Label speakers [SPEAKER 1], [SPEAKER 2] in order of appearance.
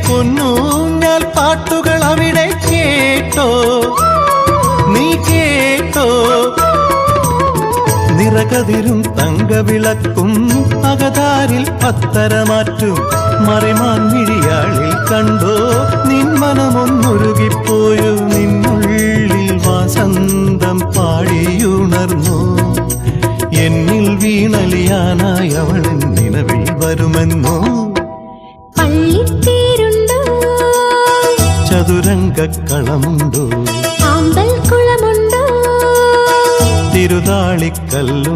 [SPEAKER 1] പൊന്നൂഞ്ഞാൽ പാട്ടുകൾ അവിടെ കേട്ടോ, നീ കേട്ടോ. നിറകതിരും തങ്കവിളക്കും അകതാരിൽ പത്തരമാറ്റും മറിമാൻ മിഴിയാളിൽ കണ്ടോ, നിൻ മനമൊന്നൊരുകിപ്പോയോ, നിന്നുള്ളിൽ വസന്തം പാടിയുണർന്നു. എന്നിൽ വീണലിയാനായി അവൾ നിലവിൽ വരുമെന്നോ.
[SPEAKER 2] പള്ളിത്തേരുണ്ടോ,
[SPEAKER 1] ചതുരംഗക്കളമുണ്ടോ,
[SPEAKER 2] ആമ്പൽക്കുളമുണ്ടോ,
[SPEAKER 1] തിരുതാളിക്കല്ലുകളുണ്ടോ,